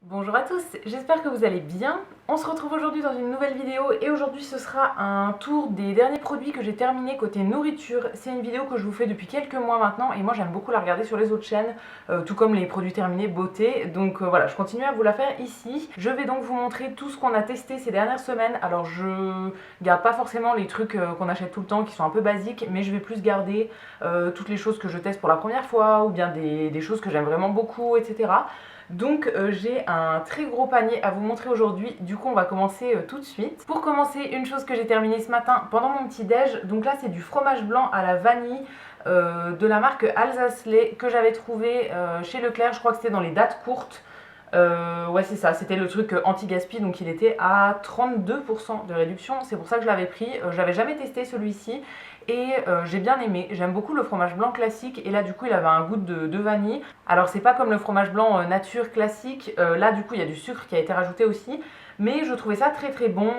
Bonjour à tous, j'espère que vous allez bien. On se retrouve aujourd'hui dans une nouvelle vidéo et aujourd'hui ce sera un tour des derniers produits que j'ai terminés côté nourriture. C'est une vidéo que je vous fais depuis quelques mois maintenant et moi j'aime beaucoup la regarder sur les autres chaînes, tout comme les produits terminés beauté. Donc voilà, je continue à vous la faire ici. Je vais donc vous montrer tout ce qu'on a testé ces dernières semaines. Alors je garde pas forcément les trucs qu'on achète tout le temps qui sont un peu basiques, mais je vais plus garder toutes les choses que je teste pour la première fois ou bien des choses que j'aime vraiment beaucoup, etc. Donc j'ai un très gros panier à vous montrer aujourd'hui, du coup on va commencer tout de suite. Pour commencer, une chose que j'ai terminée ce matin pendant mon petit déj, donc là c'est du fromage blanc à la vanille de la marque Alsace-Lait que j'avais trouvé chez Leclerc, je crois que c'était dans les dates courtes. Ouais c'est ça, c'était le truc anti-gaspi, donc il était à 32% de réduction, c'est pour ça que je l'avais pris. J'avais jamais testé celui-ci et j'ai bien aimé. J'aime beaucoup le fromage blanc classique et là du coup il avait un goût de vanille. Alors c'est pas comme le fromage blanc nature classique, là du coup il y a du sucre qui a été rajouté aussi, mais je trouvais ça très très bon.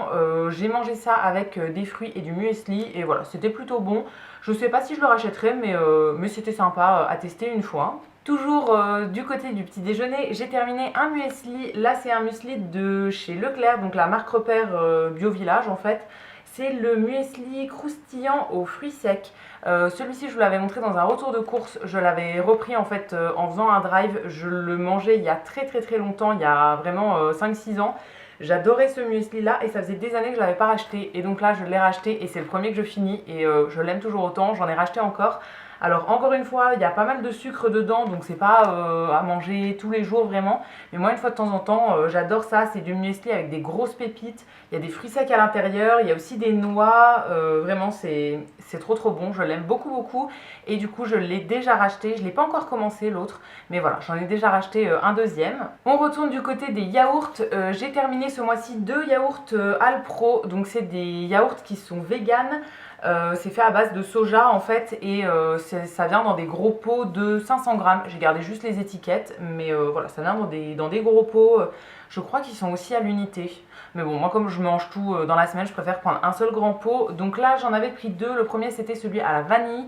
J'ai mangé ça avec des fruits et du muesli et voilà, c'était plutôt bon. Je sais pas si je le rachèterai, mais c'était sympa à tester une fois. Toujours du côté du petit déjeuner, j'ai terminé un muesli. Là c'est un muesli de chez Leclerc, donc la marque repère Bio Village en fait. C'est le muesli croustillant aux fruits secs. Celui-ci je vous l'avais montré dans un retour de course, je l'avais repris en fait en faisant un drive. Je le mangeais il y a très longtemps, il y a vraiment 5-6 ans. J'adorais ce muesli là et ça faisait des années que je l'avais pas racheté et donc là je l'ai racheté et c'est le premier que je finis et je l'aime toujours autant, j'en ai racheté encore. Alors encore une fois, il y a pas mal de sucre dedans, donc c'est pas à manger tous les jours vraiment. Mais moi une fois de temps en temps, j'adore ça, c'est du muesli avec des grosses pépites. Il y a des fruits secs à l'intérieur, il y a aussi des noix, vraiment c'est trop bon, je l'aime beaucoup. Et du coup je l'ai déjà racheté, je l'ai pas encore commencé l'autre, mais voilà, j'en ai déjà racheté un deuxième. On retourne du côté des yaourts, j'ai terminé ce mois-ci 2 yaourts Alpro, donc c'est des yaourts qui sont véganes. C'est fait à base de soja en fait et ça vient dans des gros pots de 500 grammes. J'ai gardé juste les étiquettes, mais voilà, ça vient dans des gros pots. Je crois qu'ils sont aussi à l'unité. Mais bon, moi comme je mange tout dans la semaine, je préfère prendre un seul grand pot. Donc là, j'en avais pris deux. Le premier, c'était celui à la vanille.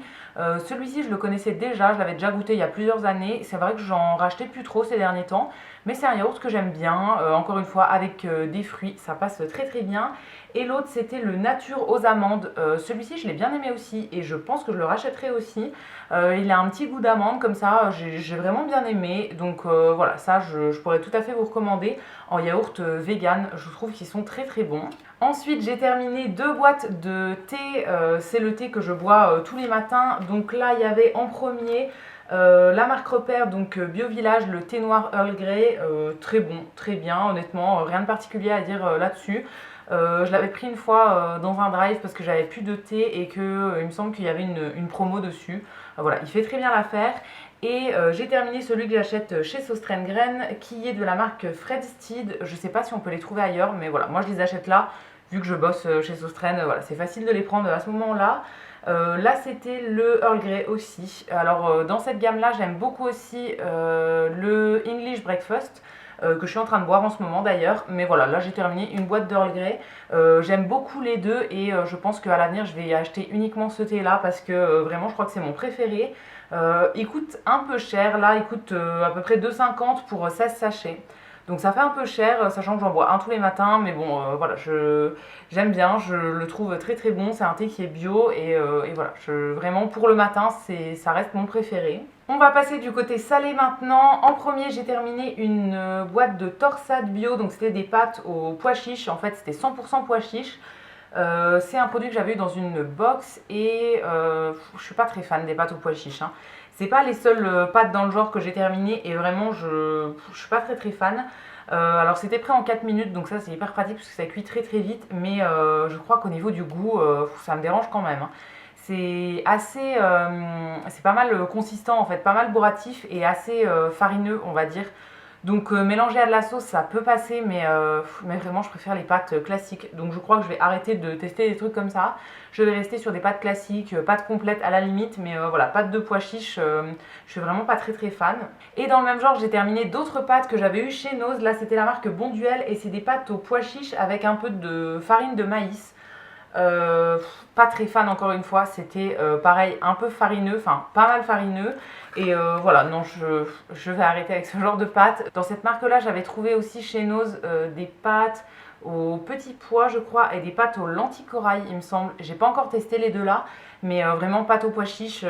Celui-ci, je le connaissais déjà, je l'avais déjà goûté il y a plusieurs années. C'est vrai que j'en rachetais plus trop ces derniers temps. Mais c'est un yaourt que j'aime bien. Encore une fois, avec des fruits, ça passe très bien. Et l'autre, c'était le nature aux amandes. Celui-ci, je l'ai bien aimé aussi et je pense que je le rachèterai aussi. Il a un petit goût d'amande comme ça, j'ai vraiment bien aimé. Donc voilà, ça, je pourrais tout à fait vous recommander en yaourt vegan. Je trouve qu'ils sont très bons. Ensuite, j'ai terminé 2 boîtes de thé. C'est le thé que je bois tous les matins. Donc là, il y avait en premier la marque repère, donc Bio Village, le thé noir Earl Grey. Très bon, très bien, honnêtement, rien de particulier à dire là-dessus. Je l'avais pris une fois dans un drive parce que j'avais plus de thé et que il me semble qu'il y avait une promo dessus. Voilà, il fait très bien l'affaire. Et j'ai terminé celui que j'achète chez Sostrengren qui est de la marque Fred Steed. Je sais pas si on peut les trouver ailleurs, mais voilà, moi je les achète là vu que je bosse chez Sostren. Voilà, c'est facile de les prendre à ce moment-là. Là c'était le Earl Grey aussi. Alors dans cette gamme là j'aime beaucoup aussi le English Breakfast que je suis en train de boire en ce moment d'ailleurs. Mais voilà, là j'ai terminé une boîte d'Earl Grey. J'aime beaucoup les deux et je pense qu'à l'avenir je vais acheter uniquement ce thé là parce que vraiment je crois que c'est mon préféré. Il coûte un peu cher, là il coûte à peu près 2,50 pour 16 sachets. Donc ça fait un peu cher, sachant que j'en bois un tous les matins, mais bon, voilà, j'aime bien, je le trouve très bon. C'est un thé qui est bio et voilà, vraiment pour le matin, ça reste mon préféré. On va passer du côté salé maintenant. En premier, j'ai terminé une boîte de torsade bio, donc c'était des pâtes aux pois chiches. En fait, c'était 100% pois chiches. C'est un produit que j'avais eu dans une box et je suis pas très fan des pâtes aux pois chiches, hein. C'est pas les seules pâtes dans le genre que j'ai terminé et vraiment je suis pas très fan. Alors c'était prêt en 4 minutes, donc ça c'est hyper pratique parce que ça cuit très vite, mais je crois qu'au niveau du goût ça me dérange quand même, hein. C'est assez, c'est pas mal consistant en fait, pas mal bourratif et assez farineux on va dire. Donc mélanger à de la sauce ça peut passer, mais vraiment je préfère les pâtes classiques. Donc je crois que je vais arrêter de tester des trucs comme ça. Je vais rester sur des pâtes classiques, pâtes complètes à la limite, mais voilà, pâtes de pois chiches, je suis vraiment pas très fan. Et dans le même genre j'ai terminé d'autres pâtes que j'avais eu chez Noz. Là c'était la marque Bonduel et c'est des pâtes aux pois chiches avec un peu de farine de maïs. Pas très fan encore une fois, c'était pareil un peu farineux, enfin pas mal farineux. Et voilà, non, je vais arrêter avec ce genre de pâtes. Dans cette marque-là, j'avais trouvé aussi chez Noz des pâtes au petit pois, je crois, et des pâtes aux lentilles corail, il me semble. J'ai pas encore testé les deux là, mais vraiment pâtes aux pois chiches,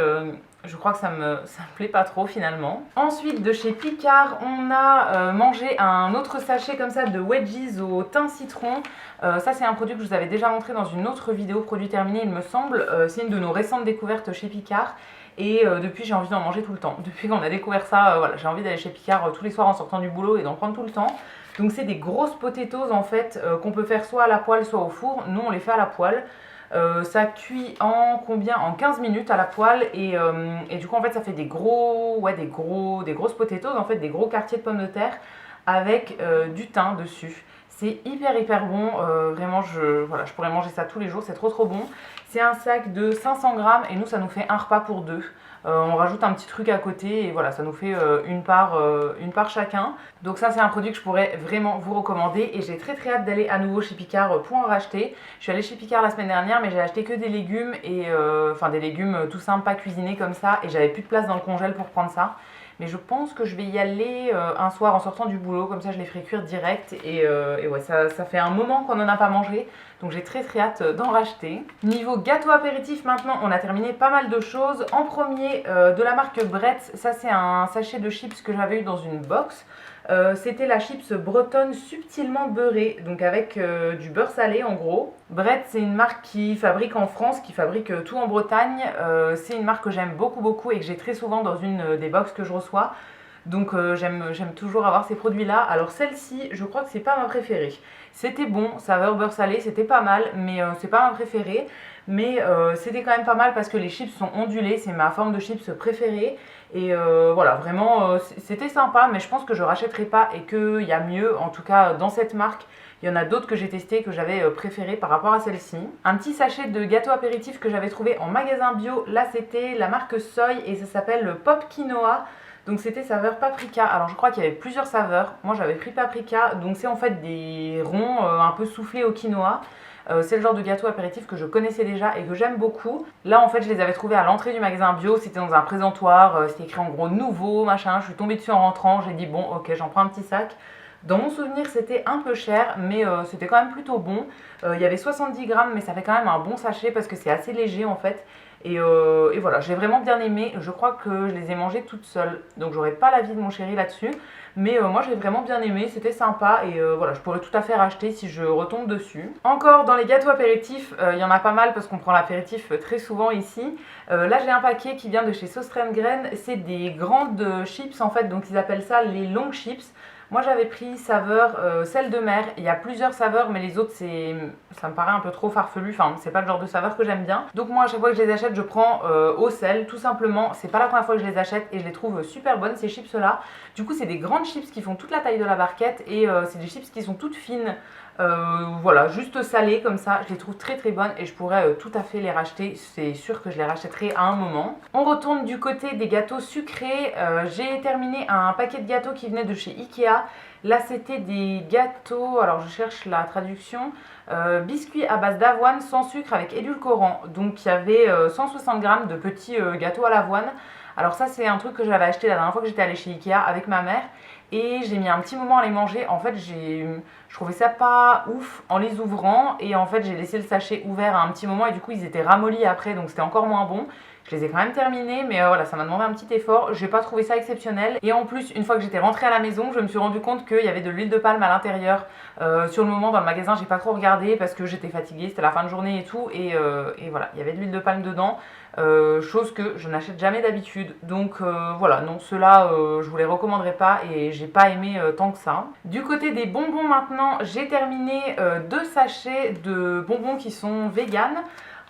je crois que ça me plaît pas trop finalement. Ensuite, de chez Picard, on a mangé un autre sachet comme ça de wedges au thym citron. Ça, c'est un produit que je vous avais déjà montré dans une autre vidéo produit terminé, il me semble. C'est une de nos récentes découvertes chez Picard. Et depuis, j'ai envie d'en manger tout le temps. Depuis qu'on a découvert ça, voilà, j'ai envie d'aller chez Picard tous les soirs en sortant du boulot et d'en prendre tout le temps. Donc c'est des grosses potatoes en fait qu'on peut faire soit à la poêle soit au four. Nous on les fait à la poêle. Ça cuit en combien? En 15 minutes à la poêle et du coup en fait ça fait des grosses potatoes en fait, des gros quartiers de pommes de terre avec du thym dessus. C'est hyper bon, vraiment voilà, je pourrais manger ça tous les jours, c'est trop bon. C'est un sac de 500 grammes et nous ça nous fait un repas pour deux. On rajoute un petit truc à côté et voilà, ça nous fait une part chacun. Donc ça c'est un produit que je pourrais vraiment vous recommander et j'ai très hâte d'aller à nouveau chez Picard pour en racheter. Je suis allée chez Picard la semaine dernière mais j'ai acheté que des légumes et enfin des légumes tout simples, pas cuisinés comme ça, et j'avais plus de place dans le congèle pour prendre ça. Mais je pense que je vais y aller un soir en sortant du boulot, comme ça je les ferai cuire direct. Et ouais, ça fait un moment qu'on n'en a pas mangé, donc j'ai très hâte d'en racheter. Niveau gâteau apéritif maintenant, on a terminé pas mal de choses. En premier, de la marque Bretz, ça c'est un sachet de chips que j'avais eu dans une box. C'était la chips bretonne subtilement beurrée, donc avec du beurre salé en gros. Bretz, c'est une marque qui fabrique en France, qui fabrique tout en Bretagne. C'est une marque que j'aime beaucoup et que j'ai très souvent dans une des box que je reçois. Donc j'aime toujours avoir ces produits-là. Alors celle-ci, je crois que c'est pas ma préférée. C'était bon, saveur beurre salé, c'était pas mal, mais c'est pas ma préférée. Mais c'était quand même pas mal parce que les chips sont ondulées, c'est ma forme de chips préférée. Et voilà, vraiment, c'était sympa, mais je pense que je rachèterai pas et qu'il y a mieux, en tout cas dans cette marque. Il y en a d'autres que j'ai testé que j'avais préféré par rapport à celle-ci. Un petit sachet de gâteau apéritif que j'avais trouvé en magasin bio, là c'était la marque Soy et ça s'appelle le Pop Quinoa. Donc c'était saveur paprika. Alors je crois qu'il y avait plusieurs saveurs. Moi j'avais pris paprika, donc c'est en fait des ronds un peu soufflés au quinoa. C'est le genre de gâteau apéritif que je connaissais déjà et que j'aime beaucoup. Là en fait je les avais trouvés à l'entrée du magasin bio, c'était dans un présentoir, c'était écrit en gros nouveau, machin. Je suis tombée dessus en rentrant, j'ai dit bon ok, j'en prends un petit sac. Dans mon souvenir c'était un peu cher mais c'était quand même plutôt bon. Il y avait 70 grammes mais ça fait quand même un bon sachet parce que c'est assez léger en fait. Et voilà, j'ai vraiment bien aimé. Je crois que je les ai mangés toutes seules, donc j'aurais pas l'avis de mon chéri là-dessus. Mais moi j'ai vraiment bien aimé, c'était sympa et voilà, je pourrais tout à fait racheter si je retombe dessus. Encore dans les gâteaux apéritifs, il y en a pas mal parce qu'on prend l'apéritif très souvent ici. Là j'ai un paquet qui vient de chez Sauce-Crème-Graine, c'est des grandes chips en fait, donc ils appellent ça les long chips. Moi j'avais pris saveur sel de mer, il y a plusieurs saveurs mais les autres ça me paraît un peu trop farfelu, enfin c'est pas le genre de saveur que j'aime bien. Donc moi à chaque fois que je les achète je prends au sel tout simplement, c'est pas la première fois que je les achète et je les trouve super bonnes ces chips là. Du coup c'est des grandes chips qui font toute la taille de la barquette et c'est des chips qui sont toutes fines. Voilà, juste salées comme ça, je les trouve très bonnes et je pourrais tout à fait les racheter, c'est sûr que je les rachèterai à un moment. On retourne du côté des gâteaux sucrés, j'ai terminé un paquet de gâteaux qui venait de chez Ikea. Là c'était des gâteaux, alors je cherche la traduction, biscuits à base d'avoine sans sucre avec édulcorant. Donc il y avait 160 grammes de petits gâteaux à l'avoine. Alors ça c'est un truc que j'avais acheté la dernière fois que j'étais allée chez Ikea avec ma mère. Et j'ai mis un petit moment à les manger. En fait, je trouvais ça pas ouf en les ouvrant. Et en fait, j'ai laissé le sachet ouvert à un petit moment. Et du coup, ils étaient ramollis après. Donc, c'était encore moins bon. Je les ai quand même terminés. Mais voilà, ça m'a demandé un petit effort. J'ai pas trouvé ça exceptionnel. Et en plus, une fois que j'étais rentrée à la maison, je me suis rendu compte qu'il y avait de l'huile de palme à l'intérieur. Sur le moment, dans le magasin, j'ai pas trop regardé parce que j'étais fatiguée. C'était la fin de journée et tout. Et voilà, il y avait de l'huile de palme dedans. Chose que je n'achète jamais d'habitude. Donc voilà, non, ceux-là, je vous les recommanderais pas et j'ai pas aimé tant que ça. Du côté des bonbons maintenant, j'ai terminé 2 sachets de bonbons qui sont vegan.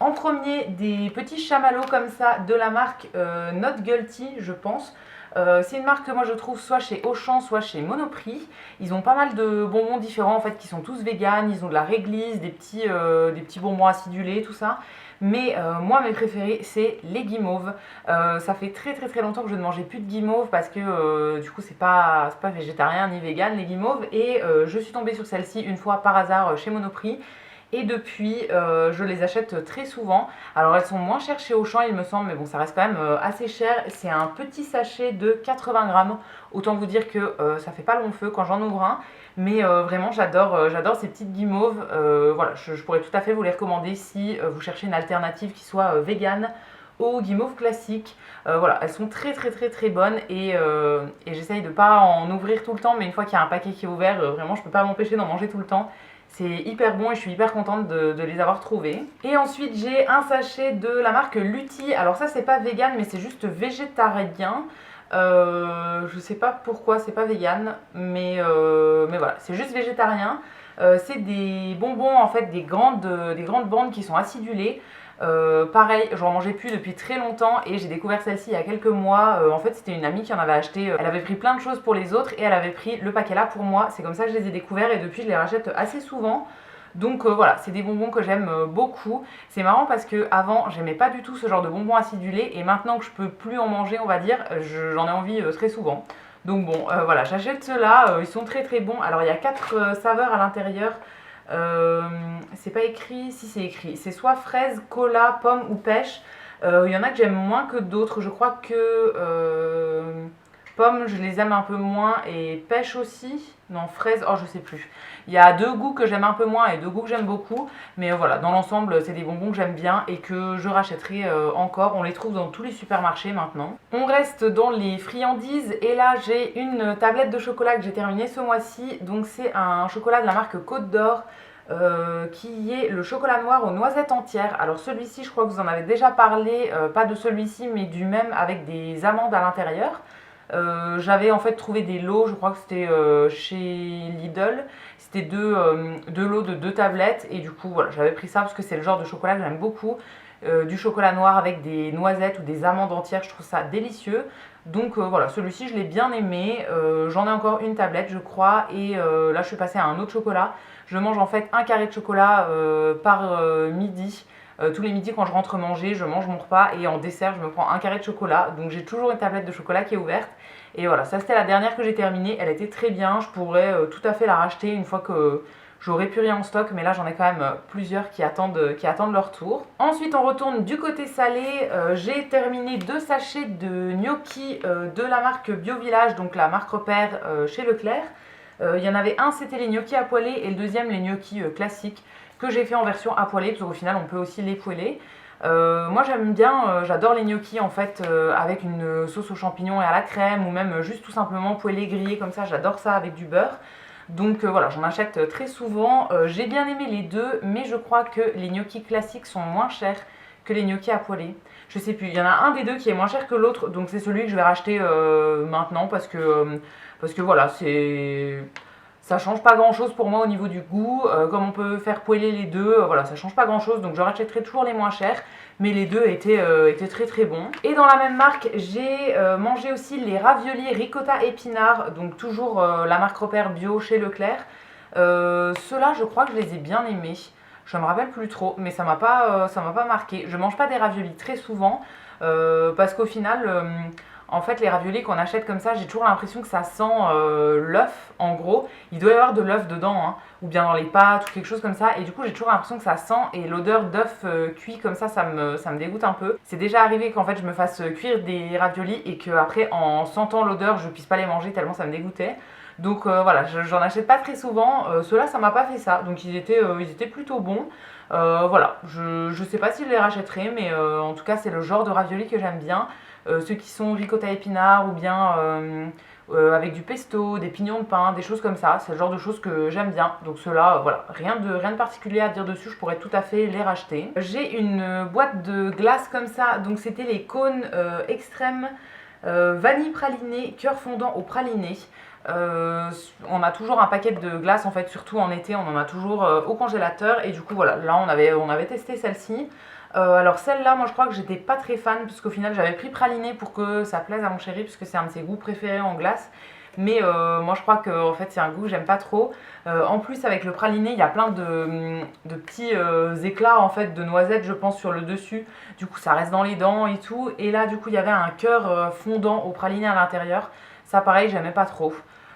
En premier, des petits chamallows comme ça de la marque Not Guilty, je pense. C'est une marque que moi je trouve soit chez Auchan, soit chez Monoprix. Ils ont pas mal de bonbons différents en fait qui sont tous véganes. Ils ont de la réglisse, des petits bonbons acidulés, tout ça. Mais moi mes préférés c'est les guimauves. Ça fait très longtemps que je ne mangeais plus de guimauves parce que du coup c'est pas végétarien ni vegan les guimauves. Et je suis tombée sur celle-ci une fois par hasard chez Monoprix. Et depuis, je les achète très souvent. Alors elles sont moins chères chez Auchan il me semble, mais bon ça reste quand même assez cher. C'est un petit sachet de 80 grammes. Autant vous dire que ça fait pas long feu quand j'en ouvre un. Mais vraiment j'adore ces petites guimauves. Voilà, je pourrais tout à fait vous les recommander si vous cherchez une alternative qui soit végane aux guimauves classiques. Voilà, elles sont très bonnes et j'essaye de pas en ouvrir tout le temps, mais une fois qu'il y a un paquet qui est ouvert, vraiment je peux pas m'empêcher d'en manger tout le temps. C'est hyper bon et je suis hyper contente de les avoir trouvés. Et ensuite j'ai un sachet de la marque Lutti. Alors ça c'est pas vegan mais c'est juste végétarien. Je sais pas pourquoi c'est pas vegan, mais voilà, c'est juste végétarien. C'est des bonbons en fait, des grandes bandes qui sont acidulées. Pareil, j'en mangeais plus depuis très longtemps et j'ai découvert celle-ci il y a quelques mois. En fait, c'était une amie qui en avait acheté. Elle avait pris plein de choses pour les autres et elle avait pris le paquet là pour moi. C'est comme ça que je les ai découverts et depuis je les rachète assez souvent. Donc voilà, c'est des bonbons que j'aime beaucoup. C'est marrant parce que avant j'aimais pas du tout ce genre de bonbons acidulés et maintenant que je peux plus en manger, on va dire, j'en ai envie très souvent. Donc bon, voilà, j'achète ceux-là, ils sont très bons. Alors il y a 4 saveurs à l'intérieur. C'est pas écrit, si c'est écrit, c'est soit fraise, cola, pomme ou pêche. Il y en a que j'aime moins que d'autres, je crois que pomme je les aime un peu moins et pêche aussi, non fraise, oh je sais plus. Il y a 2 goûts que j'aime un peu moins et 2 goûts que j'aime beaucoup, mais voilà, dans l'ensemble c'est des bonbons que j'aime bien et que je rachèterai encore, on les trouve dans tous les supermarchés maintenant. On reste dans les friandises et là j'ai une tablette de chocolat que j'ai terminée ce mois-ci, donc c'est un chocolat de la marque Côte d'Or. Qui est le chocolat noir aux noisettes entières. Alors celui-ci je crois que vous en avez déjà parlé, pas de celui-ci mais du même avec des amandes à l'intérieur. J'avais en fait trouvé des lots, je crois que c'était chez Lidl, c'était deux lots de 2 tablettes et du coup voilà, j'avais pris ça parce que c'est le genre de chocolat que j'aime beaucoup. Du chocolat noir avec des noisettes ou des amandes entières, je trouve ça délicieux. Donc voilà, celui-ci je l'ai bien aimé. J'en ai encore une tablette je crois et là je suis passée à un autre chocolat. Je mange en fait un carré de chocolat par midi. Tous les midis quand je rentre manger, je mange mon repas et en dessert je me prends un carré de chocolat. Donc j'ai toujours une tablette de chocolat qui est ouverte. Et voilà, ça c'était la dernière que j'ai terminée. Elle était très bien, je pourrais tout à fait la racheter une fois que j'aurai plus rien en stock. Mais là j'en ai quand même plusieurs qui attendent leur tour. Ensuite on retourne du côté salé. J'ai terminé 2 sachets de gnocchi de la marque Bio Village, donc la marque repère chez Leclerc. Il y en avait un, c'était les gnocchis à poêler et le deuxième les gnocchis classiques que j'ai fait en version à poêler parce qu'au final on peut aussi les poêler. Moi j'aime bien, j'adore les gnocchis en fait avec une sauce aux champignons et à la crème ou même juste tout simplement poêlés, grillés comme ça, j'adore ça avec du beurre. Donc voilà, j'en achète très souvent. J'ai bien aimé les deux, mais je crois que les gnocchis classiques sont moins chers que les gnocchis à poêler. Je sais plus, il y en a un des deux qui est moins cher que l'autre, donc c'est celui que je vais racheter maintenant parce que voilà, ça change pas grand chose pour moi au niveau du goût. Comme on peut faire poêler les deux, voilà, ça change pas grand chose, donc je rachèterai toujours les moins chers. Mais les deux étaient très bons. Et dans la même marque, j'ai mangé aussi les raviolis ricotta épinards, donc toujours la marque repère bio chez Leclerc. Ceux-là, je crois que je les ai bien aimés. Je me rappelle plus trop, mais ça m'a pas marqué. Je mange pas des raviolis très souvent parce qu'au final, en fait, les raviolis qu'on achète comme ça, j'ai toujours l'impression que ça sent l'œuf. En gros, il doit y avoir de l'œuf dedans, hein, ou bien dans les pâtes ou quelque chose comme ça. Et du coup, j'ai toujours l'impression que ça sent et l'odeur d'œuf cuit comme ça me dégoûte un peu. C'est déjà arrivé qu'en fait, je me fasse cuire des raviolis et qu'après, en sentant l'odeur, je puisse pas les manger tellement ça me dégoûtait. Donc voilà, j'en achète pas très souvent. Ceux-là, ça m'a pas fait ça. Donc ils étaient plutôt bons. Voilà, je sais pas si je les rachèterai, mais en tout cas, c'est le genre de raviolis que j'aime bien. Ceux qui sont ricotta épinards ou bien avec du pesto, des pignons de pain, des choses comme ça. C'est le genre de choses que j'aime bien. Donc ceux-là, voilà, rien de particulier à dire dessus. Je pourrais tout à fait les racheter. J'ai une boîte de glace comme ça. Donc c'était les cônes extrêmes vanille pralinée, cœur fondant au praliné. On a toujours un paquet de glace en fait, surtout en été, on en a toujours au congélateur et du coup voilà, là on avait testé celle-ci. Alors celle-là, moi je crois que j'étais pas très fan puisqu'au final j'avais pris praliné pour que ça plaise à mon chéri puisque c'est un de ses goûts préférés en glace. Mais moi je crois que en fait c'est un goût que j'aime pas trop. En plus avec le praliné il y a plein de petits éclats en fait de noisettes je pense sur le dessus. Du coup ça reste dans les dents et tout. Et là du coup il y avait un cœur fondant au praliné à l'intérieur. Ça pareil j'aimais pas trop.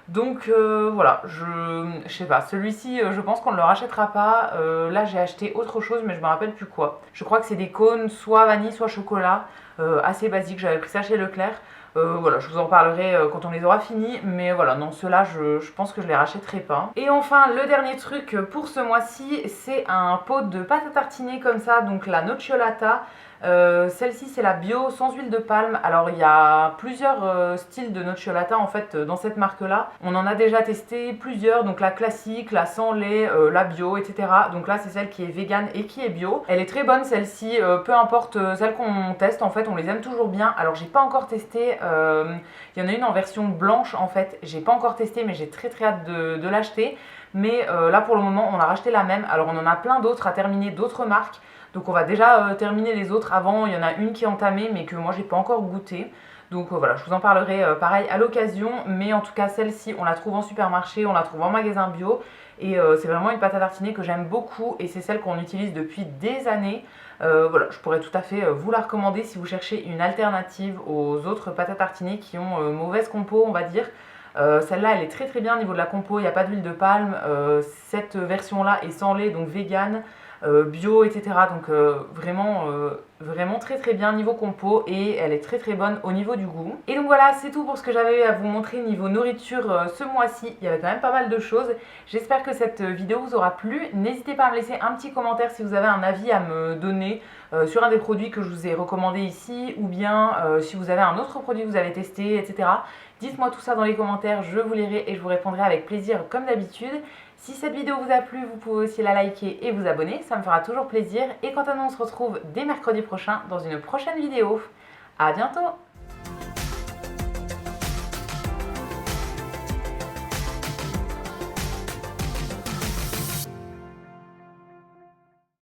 Donc voilà, je sais pas, celui-ci je pense qu'on ne le rachètera pas. Là j'ai acheté autre chose mais je me rappelle plus quoi. Je crois que c'est des cônes soit vanille soit chocolat, assez basique, j'avais pris ça chez Leclerc. Voilà, je vous en parlerai quand on les aura finis, mais voilà, non, ceux-là, je pense que je les rachèterai pas. Et enfin, le dernier truc pour ce mois-ci, c'est un pot de pâte à tartiner comme ça, donc la nocciolata. Celle-ci c'est la bio sans huile de palme. Alors il y a plusieurs styles de nocciolata en fait dans cette marque là. On en a déjà testé plusieurs, donc la classique, la sans lait, la bio, etc. Donc là c'est celle qui est vegan et qui est bio. Elle est très bonne celle-ci, peu importe celle qu'on teste en fait, on les aime toujours bien. Alors j'ai pas encore testé, il y en a une en version blanche en fait, j'ai pas encore testé mais j'ai très hâte de l'acheter. Mais là pour le moment on a racheté la même. Alors on en a plein d'autres à terminer, d'autres marques. Donc on va déjà terminer les autres avant. Il y en a une qui est entamée mais que moi j'ai pas encore goûté. Donc voilà, je vous en parlerai pareil à l'occasion. Mais en tout cas celle-ci on la trouve en supermarché, on la trouve en magasin bio. Et c'est vraiment une pâte à tartiner que j'aime beaucoup et c'est celle qu'on utilise depuis des années. Voilà, je pourrais tout à fait vous la recommander si vous cherchez une alternative aux autres pâtes à tartiner qui ont mauvaise compo on va dire. Celle-là elle est très bien au niveau de la compo, il n'y a pas d'huile de palme. Cette version-là est sans lait donc vegan. Bio, etc. Donc vraiment très bien niveau compo et elle est très bonne au niveau du goût. Et donc voilà, c'est tout pour ce que j'avais à vous montrer niveau nourriture ce mois-ci. Il y avait quand même pas mal de choses. J'espère que cette vidéo vous aura plu. N'hésitez pas à me laisser un petit commentaire si vous avez un avis à me donner sur un des produits que je vous ai recommandé ici ou bien si vous avez un autre produit que vous avez testé, etc. Dites-moi tout ça dans les commentaires, je vous lirai et je vous répondrai avec plaisir comme d'habitude. Si cette vidéo vous a plu, vous pouvez aussi la liker et vous abonner, ça me fera toujours plaisir. Et quant à nous, on se retrouve dès mercredi prochain dans une prochaine vidéo. À bientôt!